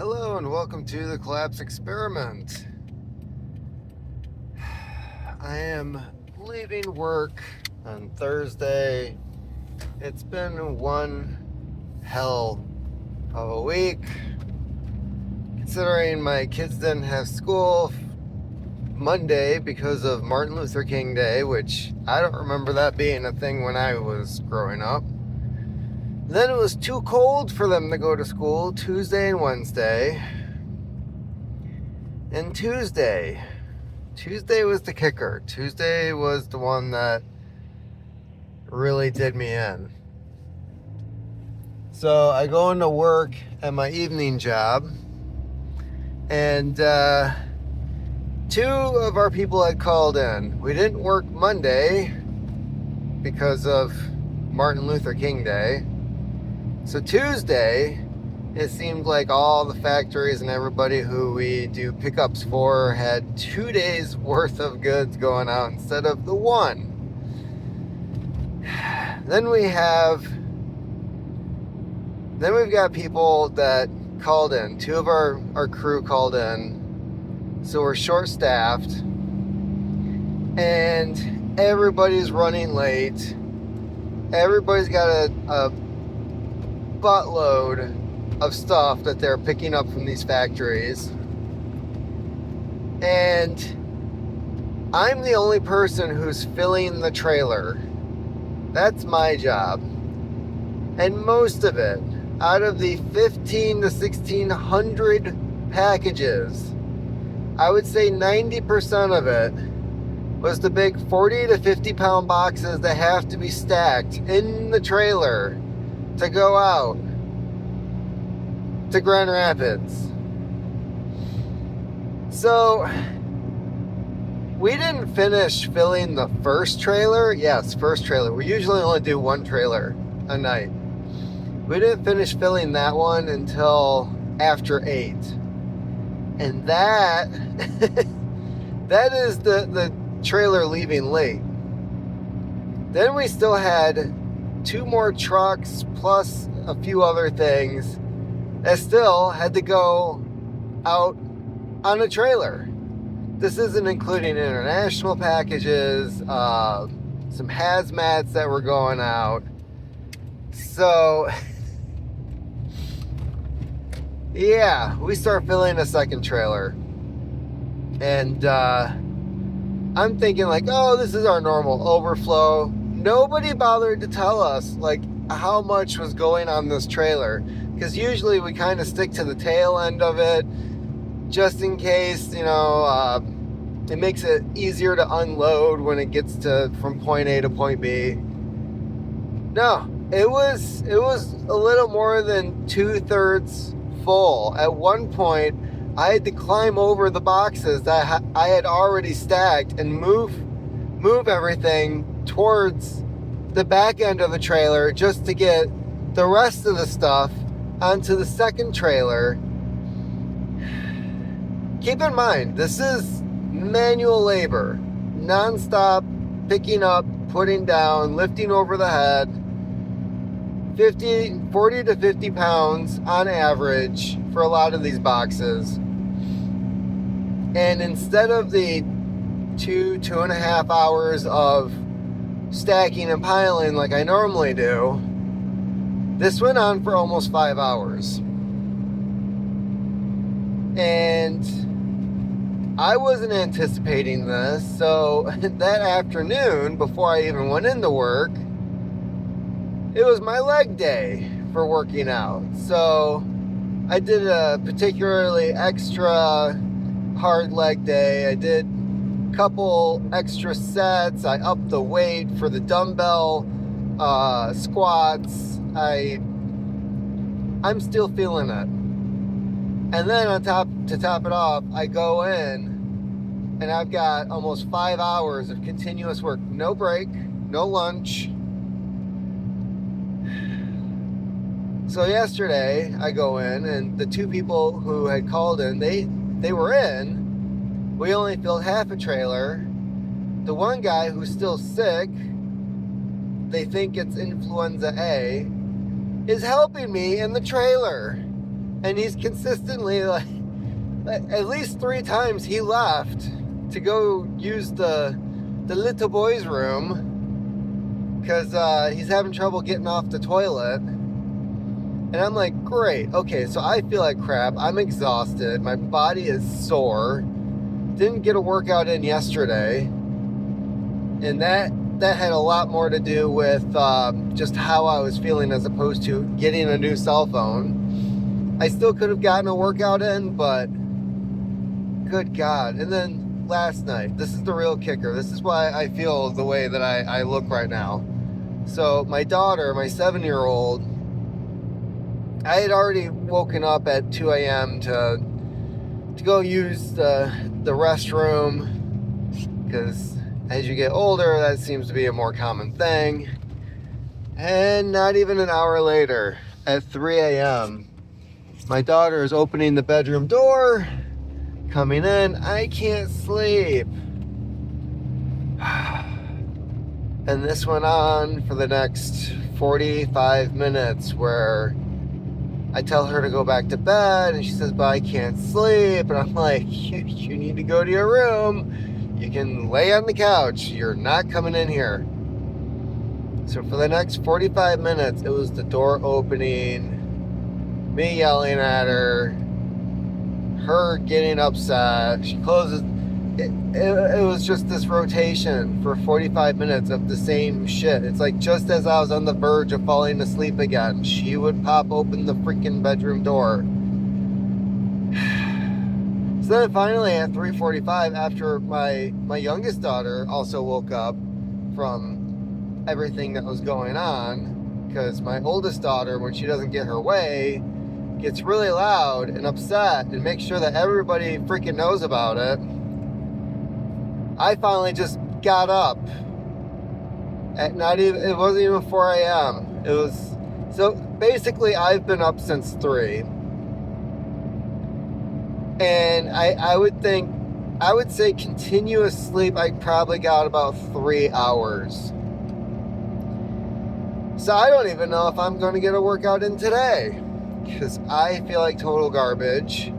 Hello and welcome to the Collapse Experiment. I am leaving work on Thursday. It's been one hell of a week, considering my kids didn't have school Monday because of Martin Luther King Day, which I don't remember that being a thing when I was growing up. Then it was too cold for them to go to school Tuesday and Wednesday. And Tuesday was the kicker. Tuesday was the one that really did me in. So I go into work at my evening job, and two of our people had called in. We didn't work Monday because of Martin Luther King Day. So Tuesday, it seemed like all the factories and everybody who we do pickups for had 2 days worth of goods going out instead of the one. Then we've got people that called in. Two of our crew called in. So we're short-staffed. And everybody's running late. Everybody's got a buttload of stuff that they're picking up from these factories, and I'm the only person who's filling the trailer. That's my job. And most of it, out of the 15 to 1600 packages, I would say 90% of it was the big 40 to 50 pound boxes that have to be stacked in the trailer to go out to Grand Rapids. So we didn't finish filling the first trailer. Yes, first trailer. We usually only do one trailer a night. We didn't finish filling that one until after 8. And that is the trailer leaving late. Then we still had 2 more trucks plus a few other things that still had to go out on a trailer. This isn't including international packages, some hazmats that were going out. So, yeah, we start filling a second trailer. And I'm thinking like, oh, this is our normal overflow. Nobody bothered to tell us like how much was going on this trailer, because usually we kind of stick to the tail end of it just in case, it makes it easier to unload when it gets to from point A to point B. No, it was a little more than 2/3 full. At one point, I had to climb over the boxes that I had already stacked and move everything towards the back end of the trailer just to get the rest of the stuff onto the second trailer. Keep in mind, this is manual labor, non-stop picking up, putting down, lifting over the head, 40 to 50 pounds on average for a lot of these boxes. And instead of the 2.5 hours of stacking and piling like I normally do, this went on for almost 5 hours. And I wasn't anticipating this, so that afternoon, before I even went into work, it was my leg day for working out. So I did a particularly extra hard leg day. I did a couple extra sets. I upped the weight for the dumbbell squats. I'm still feeling it. And then to top it off, I go in and I've got almost 5 hours of continuous work. No break, no lunch. So yesterday I go in, and the 2 people who had called in, they were in. We only filled half a trailer. The one guy who's still sick, they think it's influenza A, is helping me in the trailer. And he's consistently like at least 3 times he left to go use the little boy's room because he's having trouble getting off the toilet. And I'm like, great, okay, so I feel like crap. I'm exhausted. My body is sore. Didn't get a workout in yesterday. And that had a lot more to do with just how I was feeling as opposed to getting a new cell phone. I still could have gotten a workout in, but good God. And then last night, this is the real kicker. This is why I feel the way that I look right now. So my daughter, my 7-year-old, I had already woken up at 2 a.m. to go use the restroom because as you get older, that seems to be a more common thing. And not even an hour later, at 3 a.m., my daughter is opening the bedroom door, coming in. I can't sleep. And this went on for the next 45 minutes where I tell her to go back to bed, and she says, but I can't sleep. And I'm like, you need to go to your room. You can lay on the couch. You're not coming in here. So for the next 45 minutes, it was the door opening, me yelling at her getting upset. She closes. It was just this rotation for 45 minutes of the same shit. It's like just as I was on the verge of falling asleep again, she would pop open the freaking bedroom door. So then finally at 3:45, after my youngest daughter also woke up from everything that was going on, because my oldest daughter, when she doesn't get her way, gets really loud and upset and makes sure that everybody freaking knows about it. I finally just got up at it wasn't even 4 a.m. It was, so basically I've been up since 3. And I would say continuous sleep, I probably got about 3 hours. So I don't even know if I'm going to get a workout in today because I feel like total garbage.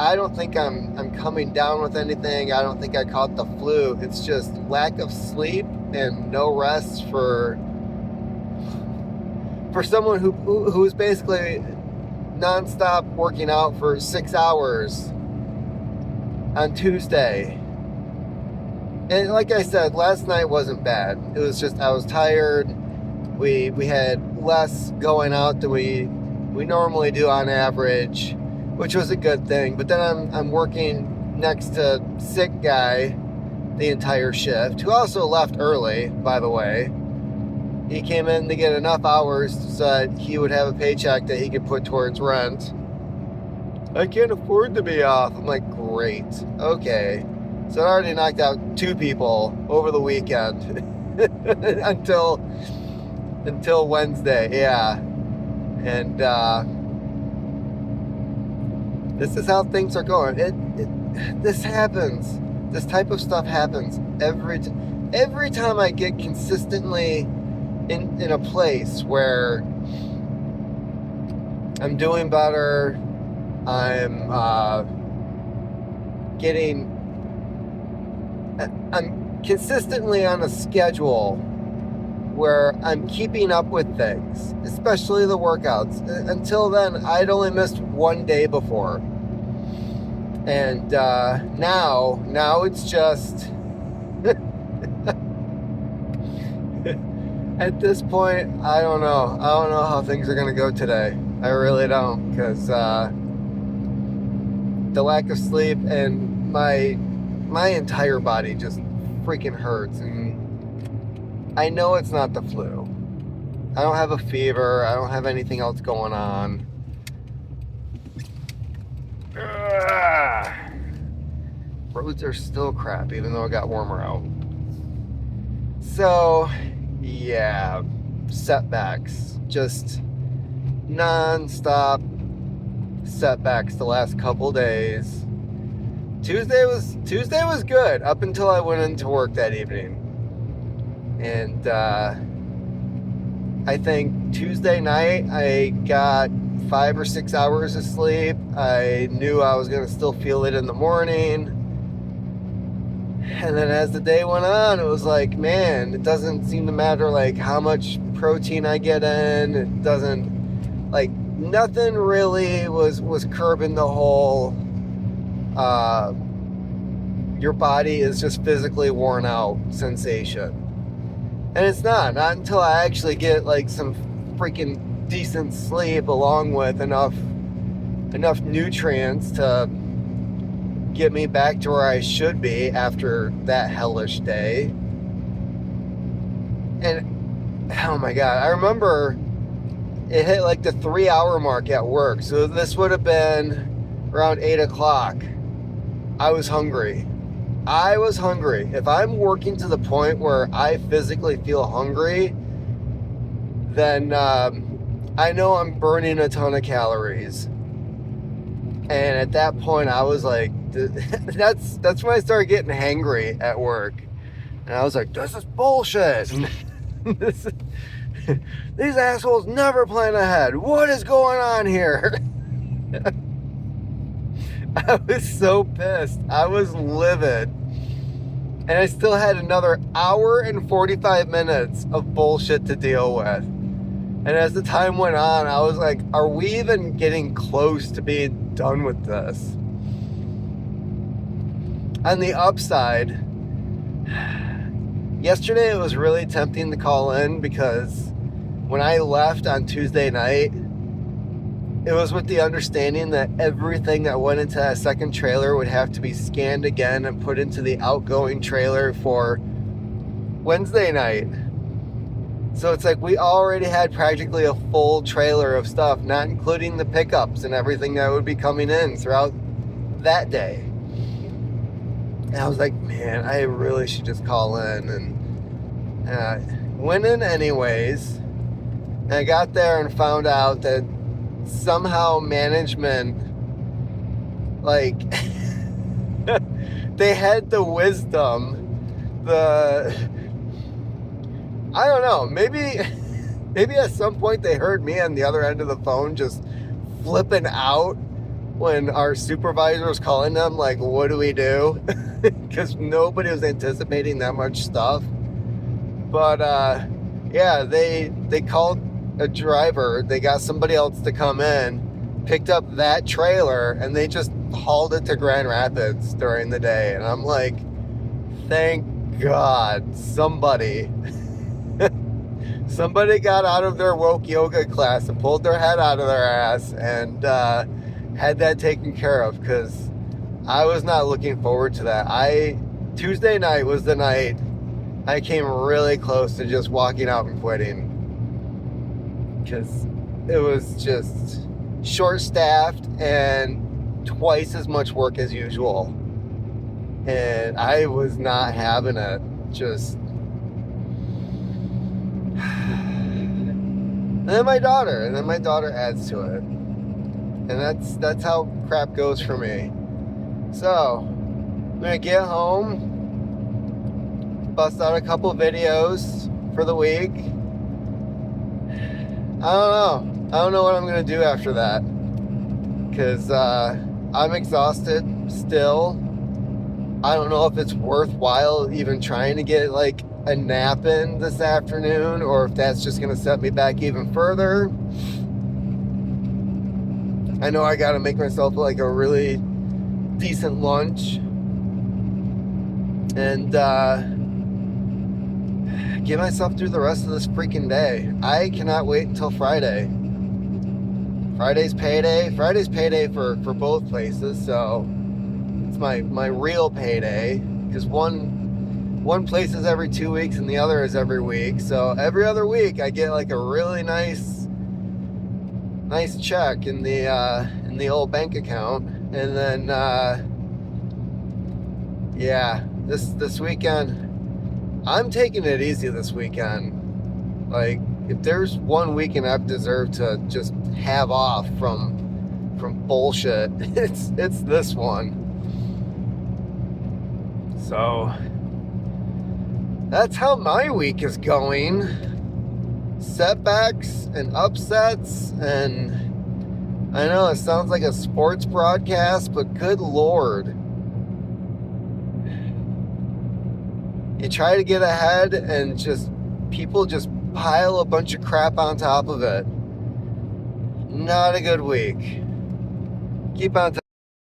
I don't think I'm coming down with anything. I don't think I caught the flu. It's just lack of sleep and no rest for someone who's basically nonstop working out for 6 hours on Tuesday. And like I said, last night wasn't bad. It was just I was tired. We had less going out than we normally do on average, which was a good thing. But then I'm working next to sick guy the entire shift, who also left early, by the way. He came in to get enough hours so that he would have a paycheck that he could put towards rent. I can't afford to be off. I'm like, great. Okay. So I already knocked out 2 people over the weekend until Wednesday. Yeah. And this is how things are going. This happens. This type of stuff happens every time I get consistently in a place where I'm doing better. I'm consistently on a schedule where I'm keeping up with things, especially the workouts. Until then, I'd only missed 1 day before. And now it's just at this point, I don't know how things are gonna go today. I really don't, because the lack of sleep and my entire body just freaking hurts. And I know it's not the flu. I don't have a fever. I don't have anything else going on. Ugh. Roads are still crap, even though it got warmer out. So, yeah, setbacks. Just non-stop setbacks the last couple days. Tuesday was good up until I went into work that evening. And I think Tuesday night I got 5 or 6 hours of sleep. I knew I was going to still feel it in the morning. And then as the day went on, it was like, man, it doesn't seem to matter like how much protein I get in. It doesn't, like, nothing really was curbing the whole your body is just physically worn out sensation. And it's not until I actually get like some freaking decent sleep along with enough nutrients to get me back to where I should be after that hellish day. And oh my God, I remember it hit like the 3-hour mark at work. So this would have been around 8 o'clock. I was hungry. If I'm working to the point where I physically feel hungry, then I know I'm burning a ton of calories. And at that point, I was like, that's when I started getting hangry at work. And I was like, this is bullshit. These assholes never plan ahead. What is going on here? I was so pissed. I was livid. And I still had another hour and 45 minutes of bullshit to deal with. And as the time went on, I was like, are we even getting close to being done with this? On the upside, yesterday it was really tempting to call in because when I left on Tuesday night, it was with the understanding that everything that went into that second trailer would have to be scanned again and put into the outgoing trailer for Wednesday night. So it's like we already had practically a full trailer of stuff, not including the pickups and everything that would be coming in throughout that day. And I was like, man, I really should just call in. And went in anyways. And I got there and found out that somehow management, like, they had the wisdom, I don't know, maybe at some point they heard me on the other end of the phone just flipping out when our supervisor was calling them, like, what do we do? Because nobody was anticipating that much stuff. But yeah, they called a driver, they got somebody else to come in, picked up that trailer, and they just hauled it to Grand Rapids during the day. And I'm like, thank God somebody got out of their woke yoga class and pulled their head out of their ass and had that taken care of, because I was not looking forward to that. Tuesday night was the night I came really close to just walking out and quitting, because it was just short-staffed and twice as much work as usual. And I was not having it. Just... And then my daughter adds to it. And that's how crap goes for me. So, I'm gonna get home, bust out a couple videos for the week. I don't know what I'm gonna do after that, because I'm exhausted still. I don't know if it's worthwhile even trying to get like a nap in this afternoon, or if that's just gonna set me back even further. I know I gotta make myself like a really decent lunch and get myself through the rest of this freaking day. I cannot wait until Friday. Friday's payday. Friday's payday for both places, so it's my real payday, because one place is every 2 weeks and the other is every week. So every other week I get like a really nice check in the old bank account. And then yeah, this weekend I'm taking it easy this weekend. Like, if there's one weekend I've deserved to just have off from bullshit, it's this one. So that's how my week is going. Setbacks and upsets and I know it sounds like a sports broadcast, but good Lord. You try to get ahead and people just pile a bunch of crap on top of it. Not a good week. Keep on